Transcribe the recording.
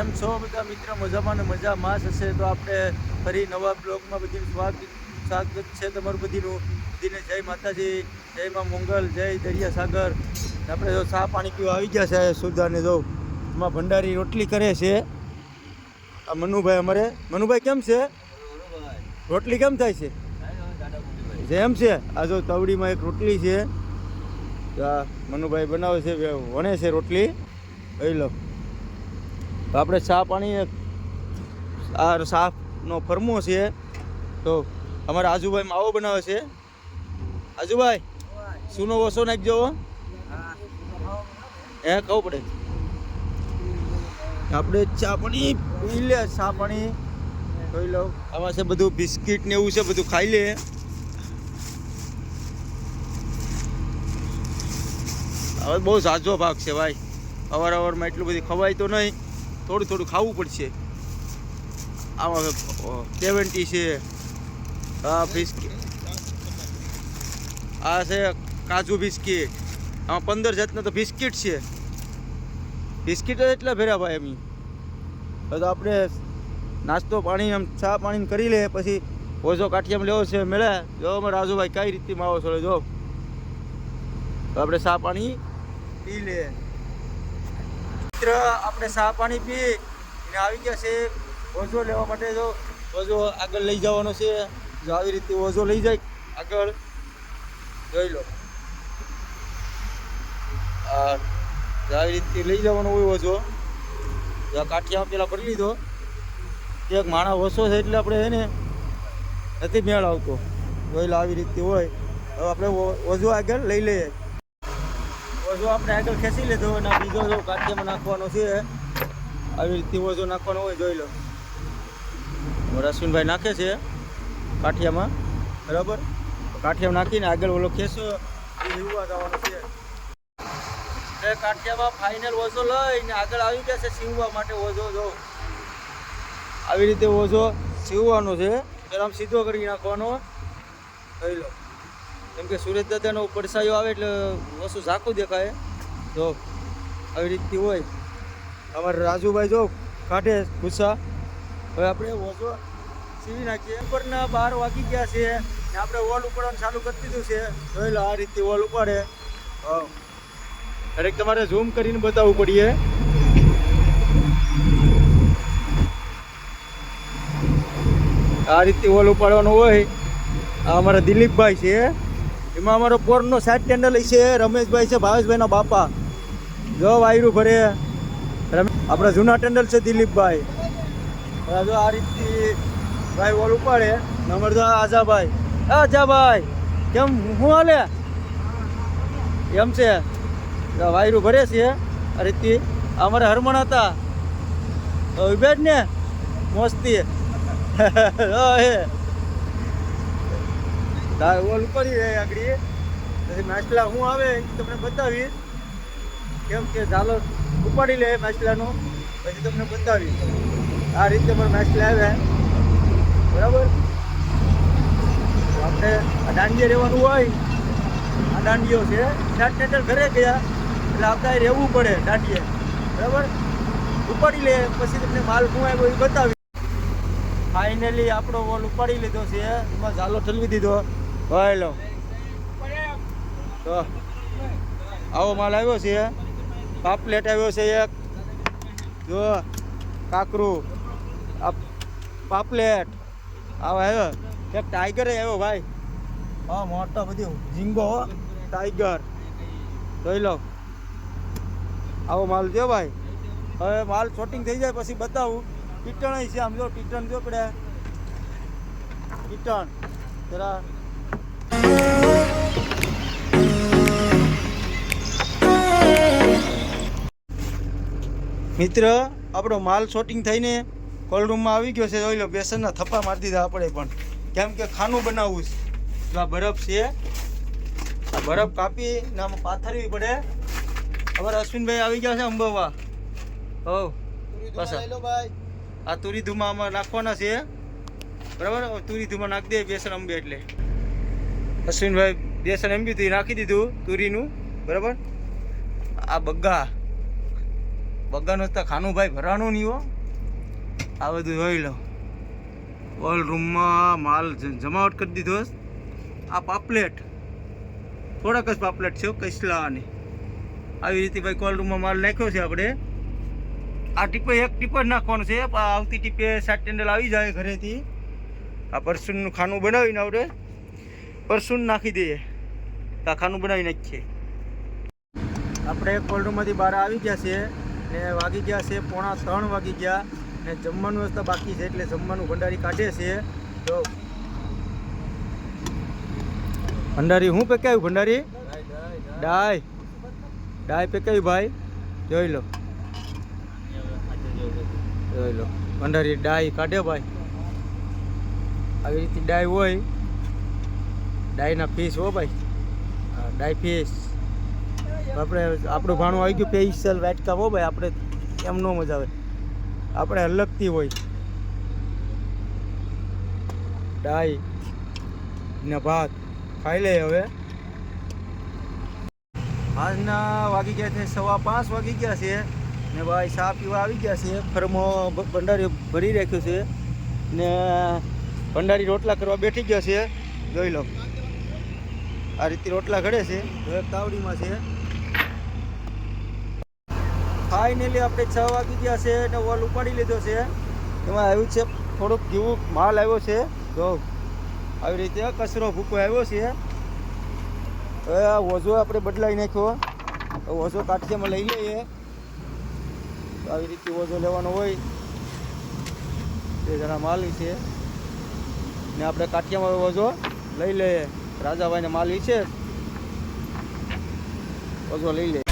કેમ છો બધા મિત્રો? મજામાં ને મજામાં હશે તો આપણે ફરી નવા બ્લોગમાં બધી સ્વાગત છે તમારું બધીનું. બધીને જય માતાજી, જય માં મંગલ, જય દરિયા સાગર. આપણે જો ચા પાણી પીવા આવી ગયા છે સુધાને જો એમાં ભંડારી રોટલી કરે છે આ મનુભાઈ. અમારે મનુભાઈ કેમ છે? રોટલી કેમ થાય છે? જેમ છે આ જો તવડીમાં એક રોટલી છે મનુભાઈ બનાવે છે, વણે છે રોટલી. લઈ લો તો આપણે ચા પાણી આ સાફનો ફરમો છે તો અમારા આજુભાઈ માવો બનાવે છે. આજુભાઈ સુનો વસો નાખજો કહું પડે. આપણે ચા પાણી પી લે, ચા પાણી જોઈ લો. આમાં છે બધું બિસ્કિટ ને એવું છે, બધું ખાઈ લે. હવે બહુ ઝાઝો ભાગ છે ભાઈ, અવારવારમાં એટલું બધી ખવાય તો નહીં, થોડું થોડું ખાવું પડશે. આમાં 70 છે, હા બિસ્કિટ, આ છે કાજુ બિસ્કિટ, આમાં 15 જાતના તો બિસ્કિટ છે. બિસ્કિટ જ એટલા ભેરા ભાઈ એમ. તો આપણે નાસ્તો પાણી આમ ચા પાણી કરી લે, પછી ઓઝો કાઠિયામાં લેવો છે મેળે. જો અમારે રાજુભાઈ કઈ રીતે માવો છોડે જો. તો આપણે ચા પાણી પી લે મિત્ર. આપણે ચા પાણી પી ને આવી ગયા છે ઓઝો લેવા માટે. જો ઓઝો આગળ લઈ જવાનો છે, જો આવી રીતે ઓઝો લઈ જાય આગળ, જોઈ લો. આવી રીતે લઈ જવાનો હોય ઓઝો. કાઠિયામાં પેલા ભરી લીધો, એક માણસ ઓછો છે એટલે આપણે એને નથી મેળ આવતો. જોઈ લો આવી રીતે હોય. હવે આપણે ઓઝો આગળ લઈ લઈએ. ઓઝો આપણે આગળ ખેંચી લીધો અને બીજો જો કાઠિયામાં નાખવાનો છે. આવી રીતે ઓઝો નાખવાનો હોય, જોઈ લો. અશ્વિનભાઈ નાખે છે કાઠિયામાં, બરાબર. કાઠિયામાં નાખીને આગળ ઓલો ખેંચો એ જીવવા જવાનો છે. એ કાઠિયામાં ફાઇનલ ઓઝો લઈને આગળ આવી ગયા છે સીવવા માટે. ઓઝો જો આવી રીતે ઓઝો સીવવાનો છે. પેલા આમ સીધો કરી નાખવાનો, જોઈ લો. કેમ કે સુરેશ દાદાનો પડસાયો આવે એટલે ઓછું ઝાંખું દેખાય. જો આવી રીતે હોય. અમારે રાજુભાઈ જો કાઢે ગુસ્સા. હવે આપણે ઓઝો સીવી નાખીએ. ઉપરના 12 વાગી ગયા છે ને આપણે વોલ ઉપાડવાનું ચાલુ કરી દીધું છે. જોઈ લો આ રીતે વોલ ઉપાડે. દરેક તમારે ઝૂમ કરીને બતાવવું પડીએ. આ રીતે વોલ ઉપાડવાનો હોય. આ અમારા દિલીપભાઈ છે, એમાં અમારો પોરનો 60 ટેન્ડલ છે. રમેશભાઈ છે, ભાવેશભાઈના બાપા. જો વાયરું ભરે. આપણા જૂના ટેન્ડલ છે દિલીપભાઈ. જો આ રીતે ભાઈ વોલ ઉપાડે. અમારે તો આજાભાઈ, આજાભાઈ કેમ શું હાલે એમ છે, વાયરું ભરે છે આ રીતે. અમારે હરમણ હતા બેજ ને મસ્તી ઓલ ઉપાડી રહે આગળ. પછી માછલા હું આવે તમને બતાવીશ. કેમ કે ઝાલો ઉપાડી લે માછલાનો, પછી તમને બતાવીશ. આ રીતે પણ માછલા આવે, બરાબર. આપણે આ દાંડીએ રહેવાનું હોય. આ દાંડીઓ છે. 7 ટેન્ડર ઘરે ગયા એટલે આપણે રહેવું પડે દાંડીએ, બરાબર. ઉપાડી લે પછી તમને માલ શું આવ્યો એ બતાવી. ફાઇનલી આપણો વોલ ઉપાડી લીધો છે. એમાં ઝાલો ઠલવી દીધો. ભાઈ લો તો આવો માલ આવ્યો છે. પાપલેટ આવ્યો છે એક, જો કાકરું આ પાપલેટ આવો આવ્યો. એક ટાઈગર આવ્યો ભાઈ. હા મોટો બધું ઝીંગો ટાઈગર, જોઈ લો. આવો માલ જો ભાઈ. હવે માલ શોટિંગ થઈ જાય પછી બતાવું. ટીટણ છે આમ જો, ટીટણ જો પડે ટીટણ જરા. મિત્ર આપણો માલ શોટિંગ થઈને કોલ્ડ રૂમમાં આવી ગયો છે. જોઈ લો બેસનના થપ્પા મારી દીધા આપણે પણ, કેમ કે ખાનું બનાવવું છે. જો આ બરફ છે, આ બરફ કાપી ને આમાં પાથરવી પડે. અમારા અશ્વિનભાઈ આવી ગયા છે અંબાવા. હો પાછા આ તુરી ધુમા આમાં નાખવાના છે, બરાબર. તુરી ધુમા નાખી દે બેસન અંબે એટલે. અશ્વિનભાઈ બેસન અંબી નાખી દીધું તુરીનું, બરાબર. આ બગ્ગા બગાનો તો ખાનું ભાઈ ભરાણું નહીં હો. આ બધું જોઈ લો. ઓલ રૂમમાં માલ જમાવટ કરી દીધો. આ પાપલેટ થોડાક જ પાપલેટ છે કસલાની. આવી રીતે ભાઈ કોલ રૂમમાં માલ નાખ્યો છે આપણે. આ ટીપે એક ટીપ જ નાખવાનું છે. આવતી ટીપે 7 ટેન્ડલ આવી જાય ઘરેથી. આ પરસૂનનું ખાનું બનાવીને આપણે પરસૂન નાખી દઈએ. આ ખાનું બનાવી નાખીએ. આપણે કોલ રૂમમાંથી બહાર આવી ગયા છે ને વાગી ગયા છે 2:45 વાગી ગયા ને જમવાનું વસ્તુ બાકી છે એટલે જમવાનું ભંડારી કાઢે છે. તો ભંડારી હું પેકાયું? ભંડારી ડાય પેકાયું ભાઈ. જોઈ લો ભંડારી ડાય કાઢે ભાઈ. આવી રીતે ડાય હોય. ડાયના પીસ હો ભાઈ. હા ડાય પીસ. આપણે આપણું ભાણું આવી ગયું સ્પેશિયલ વાટકા હો ભાઈ. આપણે એમ ન મજા આવે. આપણે અલગથી હોય ડાય ને ભાત ખાઈ લે. હવે આજના વાગી ગયા છે 5:15 વાગી ગયા છે ને ભાઈ ચા પીવા આવી ગયા છે. ફરમો ભંડારી ભરી રાખ્યું છે ને ભંડારી રોટલા કરવા બેઠી ગયા છે. જોઈ લો આ રીતે રોટલા ઘડે છે. એક તાવડીમાં છે. ફાઇનલી આપણે 6 વાગી ગયા છે ને ઓલ ઉપાડી લીધો છે. એમાં આવ્યું છે થોડુંક જેવું માલ આવ્યો છે. જો આવી રીતે કચરો ભૂકો આવ્યો છે. હવે આ ઓઝો આપણે બદલાવી નાખ્યો. ઓઝો કાઠિયામાં લઈ લઈએ. આવી રીતે ઓઝો લેવાનો હોય. 2 જણા માલી છે ને આપણે કાઠિયામાં ઓઝો લઈ લઈએ. રાજાભાઈને માલી છે ઓઝો લઈ લઈએ.